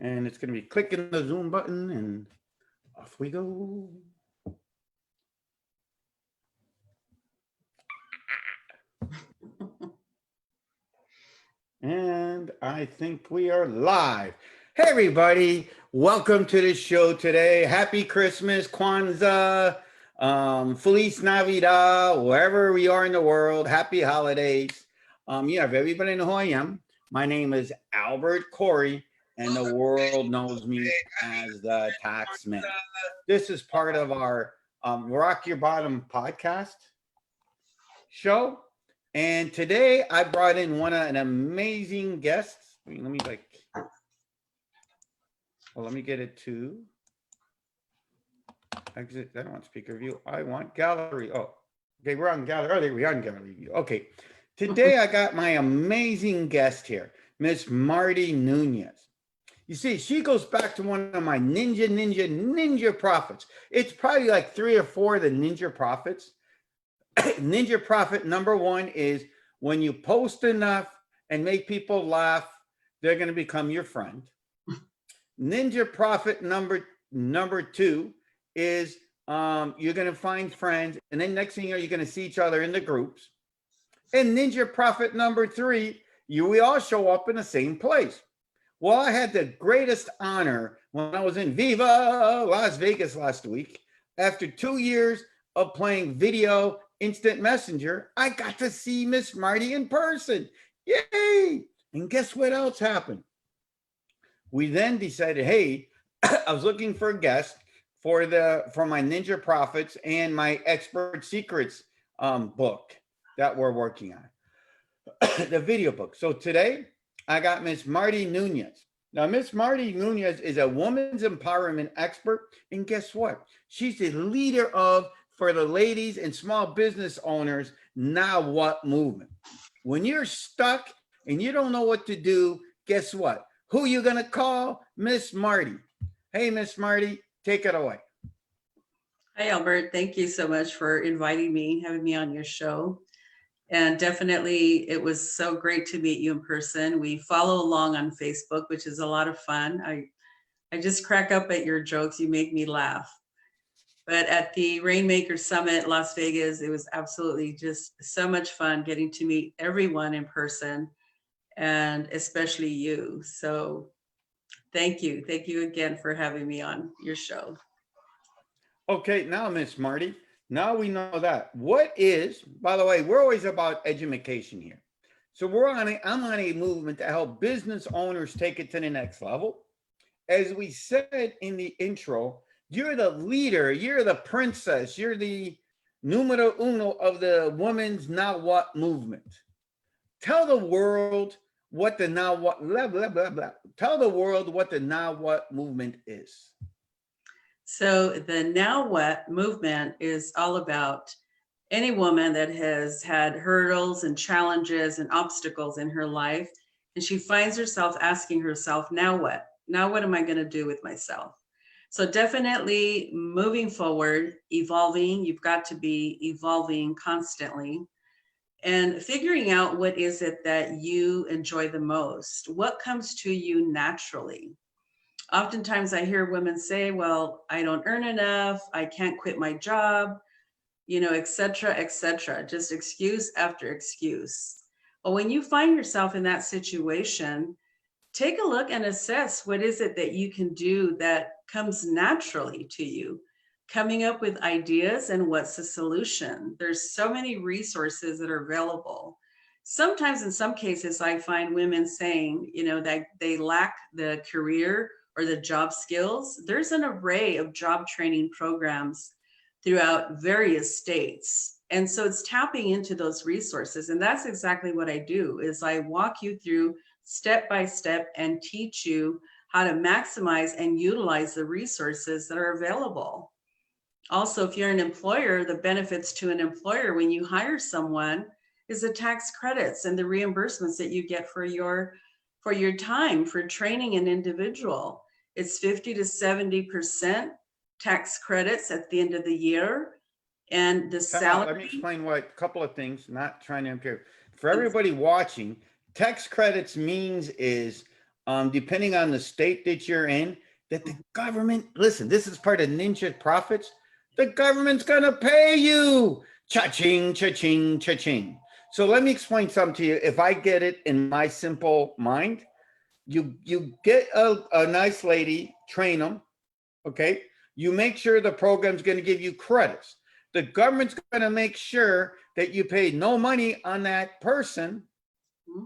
And it's going to be clicking the Zoom button and off we go. And I think we are live. Hey, everybody. Welcome to the show today. Happy Christmas, Kwanzaa, Feliz Navidad, wherever we are in the world. Happy holidays. If everybody know who I am, my name is Albert Corey, and the world knows me as the Taxman. This is part of our Rock Your Bottom podcast show. And today I brought in an amazing guest. Let me get it to exit. I don't want speaker view. I want gallery. Oh, okay, we're on gallery. Oh, there we are on gallery view. Okay. Today I got my amazing guest here, Miss Marty Nunez. You see, she goes back to one of my ninja prophets. It's probably like 3 or 4 of the ninja prophets. Ninja prophet number 1 is when you post enough and make people laugh, they're going to become your friend. Ninja prophet number 2 is you're going to find friends, and then next thing you know, you're going to see each other in the groups. And ninja prophet number 3, we all show up in the same place. Well, I had the greatest honor when I was in Viva Las Vegas last week. After 2 years of playing video instant messenger, I got to see Miss Marty in person. Yay! And guess what else happened? We then decided, hey, I was looking for a guest for my Ninja Prophets and my Expert Secrets book that we're working on, the video book. So today I got Miss Marty Nunez. Now, Miss Marty Nunez is a woman's empowerment expert, and guess what? She's the leader for the ladies and small business owners Now What movement. When you're stuck and you don't know what to do, guess what? Who you gonna call? Miss Marty. Hey, Miss Marty, take it away. Hi, Albert. Thank you so much for inviting me, having me on your show. And definitely, it was so great to meet you in person. We follow along on Facebook, which is a lot of fun. I just crack up at your jokes. You make me laugh. But at the Rainmaker Summit, Las Vegas, it was absolutely just so much fun getting to meet everyone in person, and especially you. So thank you. Thank you again for having me on your show. Okay, now, Miss Marty, now we know that. What is, by the way, we're always about education here. So I'm on a movement to help business owners take it to the next level. As we said in the intro, you're the leader, you're the princess, you're the numero uno of the women's Now What movement. Tell the world what the Now What, blah, blah, blah, blah. Tell the world what the Now What movement is. So the Now What movement is all about any woman that has had hurdles and challenges and obstacles in her life, and she finds herself asking herself, now what? Now what am I going to do with myself? So definitely moving forward, evolving. You've got to be evolving constantly and figuring out what is it that you enjoy the most, what comes to you naturally. Oftentimes I hear women say, well, I don't earn enough, I can't quit my job, et cetera, just excuse after excuse. But when you find yourself in that situation, take a look and assess what is it that you can do that comes naturally to you, coming up with ideas and what's the solution. There's so many resources that are available. Sometimes in some cases, I find women saying, that they lack the career or the job skills. There's an array of job training programs throughout various states. And so it's tapping into those resources. And that's exactly what I do, is I walk you through step by step and teach you how to maximize and utilize the resources that are available. Also, if you're an employer, the benefits to an employer when you hire someone is the tax credits and the reimbursements that you get for your time for training an individual. It's 50 to 70% tax credits at the end of the year. And the salary. Let me explain a couple of things, not trying to impede. For everybody watching, tax credits means is depending on the state that you're in, that the government, listen, this is part of ninja profits. The government's going to pay you. Cha-ching, cha-ching, cha-ching. So let me explain something to you. If I get it in my simple mind, you get a nice lady, train them, okay? You make sure the program's going to give you credits. The government's going to make sure that you pay no money on that person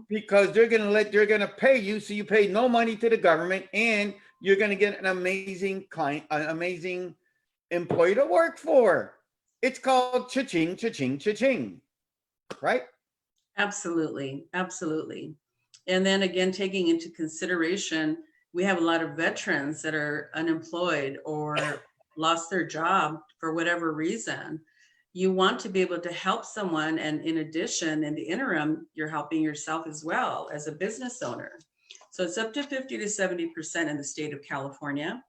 because they're going to pay you, so you pay no money to the government, and you're going to get an amazing client, an amazing employee to work for. It's called cha-ching, cha-ching, cha-ching, right? Absolutely, absolutely. And then again, taking into consideration, we have a lot of veterans that are unemployed or lost their job for whatever reason. You want to be able to help someone, and in addition, in the interim, you're helping yourself as well as a business owner. So it's up to 50 to 70% in the state of California.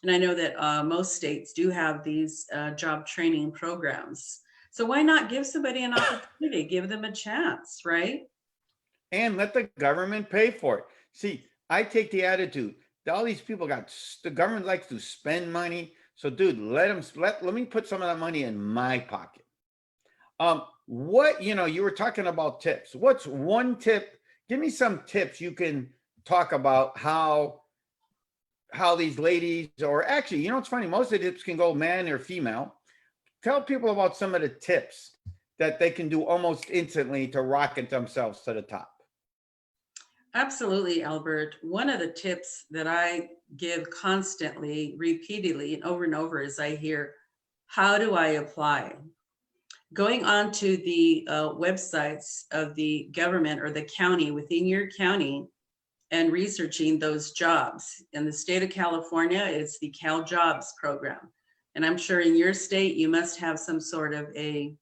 And I know that most states do have these job training programs. So why not give somebody an opportunity, give them a chance, right? And let the government pay for it. See, I take the attitude that all these people the government likes to spend money. So dude, let me put some of that money in my pocket. What, you were talking about tips. What's one tip? Give me some tips you can talk about how these ladies, or actually, it's funny, most of the tips can go man or female. Tell people about some of the tips that they can do almost instantly to rocket themselves to the top. Absolutely, Albert. One of the tips that I give constantly, repeatedly, and over is I hear, how do I apply? Going on to the websites of the government or the county within your county and researching those jobs. In the state of California, it's the Cal Jobs program. And I'm sure in your state, you must have some sort of a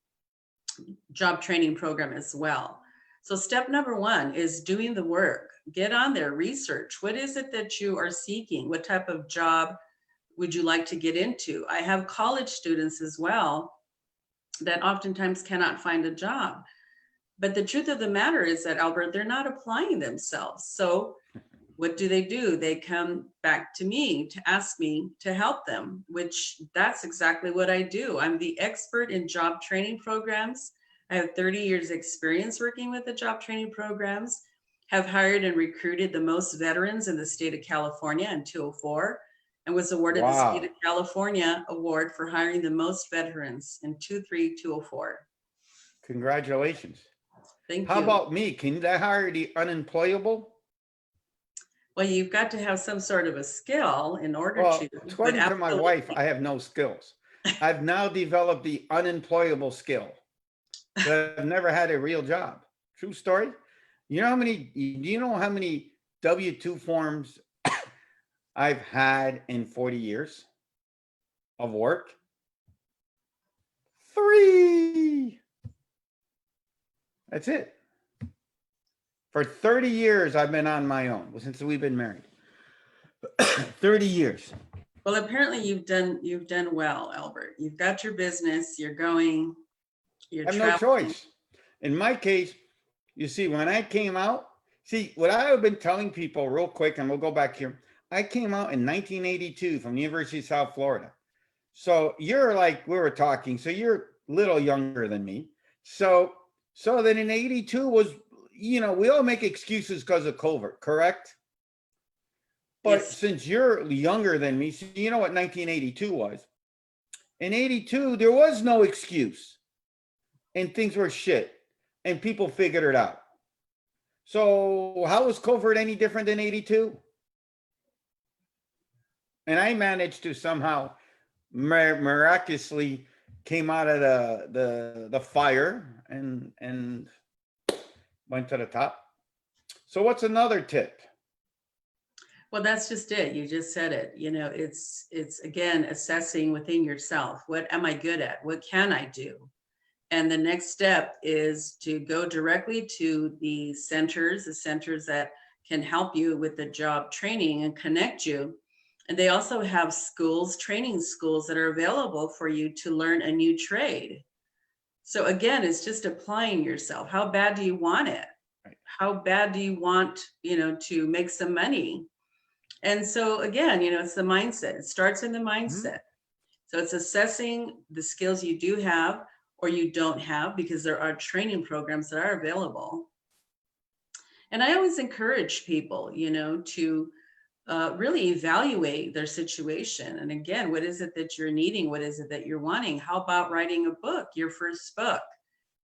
job training program as well. So step number one is doing the work. Get on there, research. What is it that you are seeking? What type of job would you like to get into? I have college students as well that oftentimes cannot find a job. But the truth of the matter is that, Albert, they're not applying themselves. So what do? They come back to me to ask me to help them, which that's exactly what I do. I'm the expert in job training programs. I have 30 years experience working with the job training programs, have hired and recruited the most veterans in the state of California in 2004, and was awarded the State of California Award for hiring the most veterans in 2004. Congratulations. Thank you. How about me? Can I hire the unemployable? Well, you've got to have some sort of a skill in order to. According to my wife, I have no skills. I've now developed the unemployable skill. But I've never had a real job. True story. Do you know how many W-2 forms I've had in 40 years of work? 3. That's it. For 30 years, I've been on my own since we've been married. 30 years. Well, apparently you've done well, Albert. You've got your business, you're going, you're traveling. I have no choice. In my case, you see, when I came out, what I have been telling people real quick, and we'll go back here. I came out in 1982 from the University of South Florida. So you're like, we were talking, so you're a little younger than me. So then in 82 was, we all make excuses because of COVID, correct? But yes. Since you're younger than me, so you know what 1982 was. In 82, there was no excuse. And things were shit. And people figured it out. So how was COVID any different than 82? And I managed to somehow miraculously came out of the fire and went to the top. So what's another tip? Well, that's just it. You just said it. It's again assessing within yourself. What am I good at? What can I do? And the next step is to go directly to the centers that can help you with the job training and connect you. And they also have schools, training schools that are available for you to learn a new trade. So again, it's just applying yourself. How bad do you want it? Right. How bad do you want, to make some money? And so again, it's the mindset. It starts in the Mhm. mindset. So it's assessing the skills you do have or you don't have, because there are training programs that are available. And I always encourage people, to really evaluate their situation. And again, what is it that you're needing? What is it that you're wanting? How about writing a book, your first book?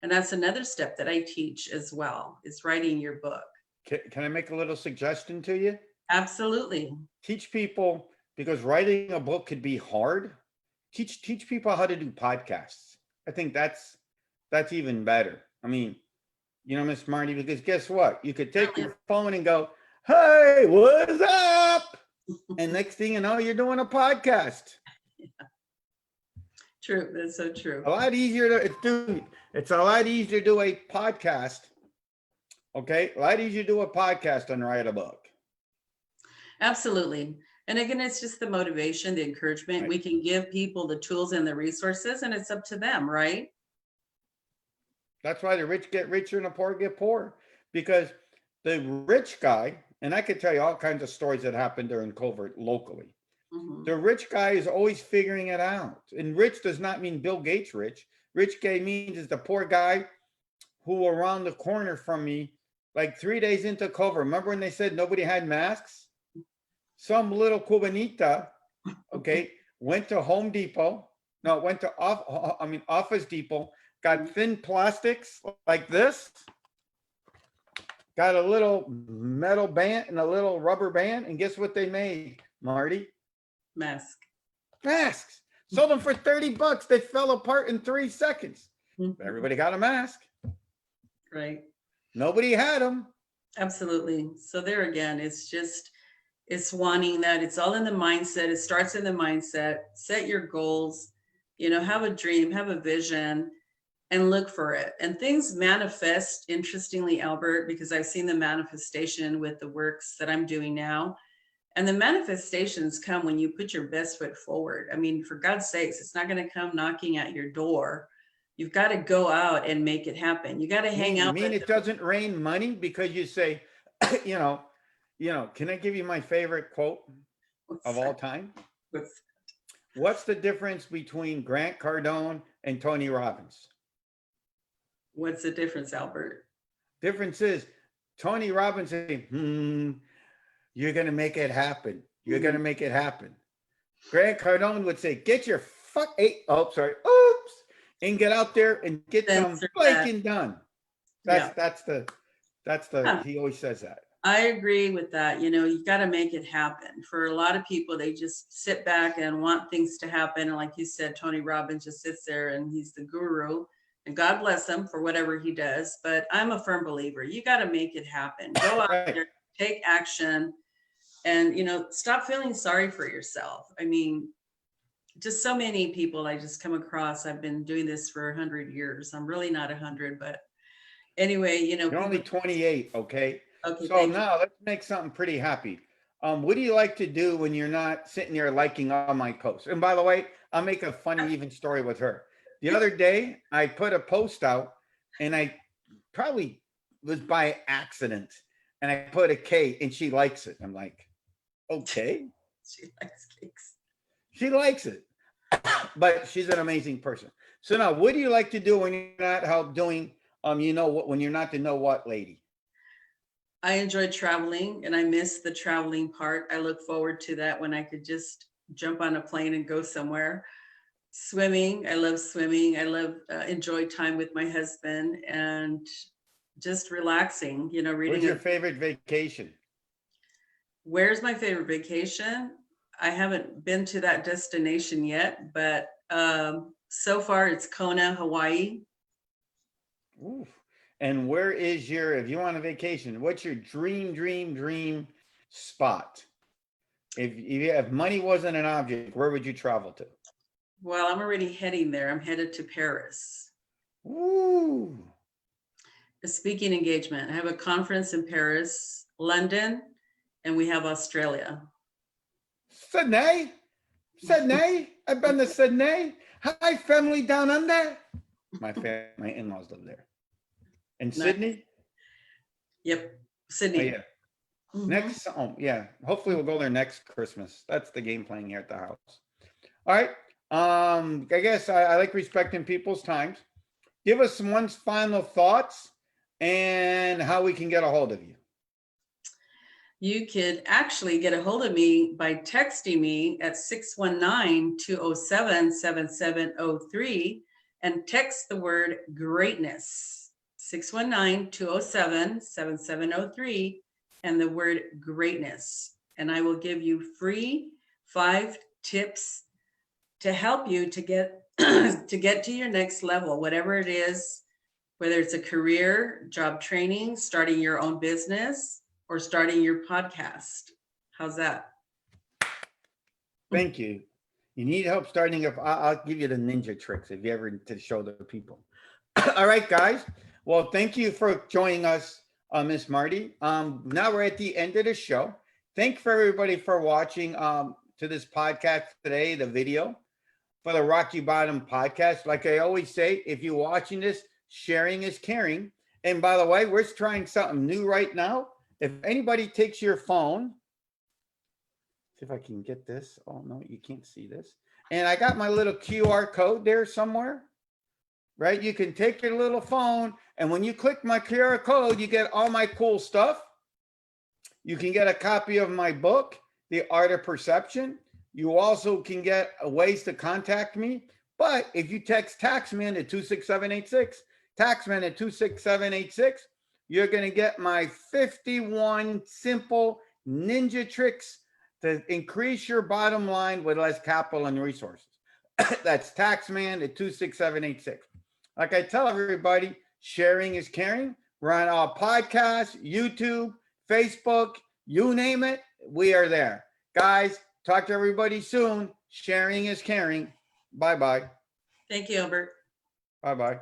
And that's another step that I teach as well, is writing your book. Can I make a little suggestion to you? Absolutely. Teach people, because writing a book could be hard. Teach people how to do podcasts. I think that's even better. I mean, Miss Marty, because guess what? You could take your phone and go, "Hey, what's up?" And next thing you know, you're doing a podcast. True. That's so true. A lot easier it's a lot easier to do a podcast. Okay, a lot easier to do a podcast than write a book. Absolutely. And again, it's just the motivation, the encouragement. Right. We can give people the tools and the resources, and it's up to them, right? That's why the rich get richer and the poor get poorer. Because the rich guy, and I could tell you all kinds of stories that happened during COVID locally. Mhm. The rich guy is always figuring it out. And rich does not mean Bill Gates rich. Rich guy means is the poor guy who around the corner from me, like 3 days into COVID. Remember when they said nobody had masks? Some little Cubanita, okay, went to Home Depot. No, went to Office Depot, got thin plastics like this, got a little metal band and a little rubber band, and guess what they made, Marty? Mask. Masks. Sold them for $30. They fell apart in 3 seconds. Mhm. Everybody got a mask. Right. Nobody had them. Absolutely. So there again, it's wanting that. It's all in the mindset. It starts in the mindset. Set your goals, have a dream, have a vision, and look for it. And things manifest, interestingly, Albert, because I've seen the manifestation with the works that I'm doing now. And the manifestations come when you put your best foot forward. I mean, for God's sakes, it's not going to come knocking at your door. You've got to go out and make it happen. You got to hang You out mean with it doesn't rain money because you say, you know, can I give you my favorite quote of all time? what's, What's the difference between Grant Cardone and Tony Robbins? what's the difference, Albert? Difference is Tony Robbins saying, you're going to make it happen. You're going to make it happen. Grant Cardone would say, get your oops, and get out there and get some bacon done. That's the, he always says that. I agree with that. You've got to make it happen. For a lot of people, they just sit back and want things to happen. And like you said, Tony Robbins just sits there and he's the guru. And God bless him for whatever he does. But I'm a firm believer. You got to make it happen. Go out there, take action, and, stop feeling sorry for yourself. I mean, just so many people I just come across. I've been doing this for 100 years. I'm really not 100, but anyway, You're only 28, okay? Okay, so now let's make something pretty happy. What do you like to do when you're not sitting there liking all my posts? And by the way, I'll make a funny even story with her. The other day, I put a post out, and I probably was by accident, and I put a K, and she likes it. I'm like, okay. She likes cakes. She likes it, but she's an amazing person. So now, what do you like to do when you're not out doing, when you're not the know what lady? I enjoy traveling, and I miss the traveling part. I look forward to that when I could just jump on a plane and go somewhere. Swimming. I love swimming. I love enjoy time with my husband and just relaxing, reading. Where's your favorite vacation? Where's my favorite vacation? I haven't been to that destination yet, but so far it's Kona, Hawaii. Ooh. And where is if you want a vacation, what's your dream spot? If money wasn't an object, where would you travel to? Well, I'm already heading there. I'm headed to Paris. Ooh. A speaking engagement. I have a conference in Paris, London, and we have Australia. Sydney? I've been to Sydney. Hi, family down under. My in-laws live there. And Sydney? Yep. Oh, Sydney. yeah. Mhm. Next, oh, yeah. Hopefully we'll go there next Christmas. That's the game plan here at the house. All right. I guess I like respecting people's times. Give us some one's final thoughts and how we can get a hold of you. You could actually get a hold of me by texting me at 619-207-7703 and text the word greatness. 619-207-7703 and the word greatness. And I will give you free 5 tips to help you to get to get to your next level, whatever it is, whether it's a career, job training, starting your own business, or starting your podcast. How's that? Thank you. You need help starting up. I'll give you the ninja tricks if you ever to show the people. All right, guys. Well, thank you for joining us, Miss Marty. Now we're at the end of the show. Thank for everybody for watching to this podcast today, the video for the Rocky Bottom podcast. Like I always say, if you're watching this, sharing is caring. And by the way, we're trying something new right now. If anybody takes your phone, see if I can get this. Oh, no, you can't see this. And I got my little QR code there somewhere, right? You can take your little phone, and when you click my QR code, you get all my cool stuff. You can get a copy of my book, The Art of Perception. You also can get ways to contact me. But if you text Taxman at 26786, Taxman at 26786, you're going to get my 51 simple ninja tricks to increase your bottom line with less capital and resources. That's Taxman at 26786. Like I tell everybody, sharing is caring. We're on all podcasts, YouTube, Facebook, you name it, we are there. Guys, talk to everybody soon. Sharing is caring. Bye-bye. Thank you, Albert. Bye-bye.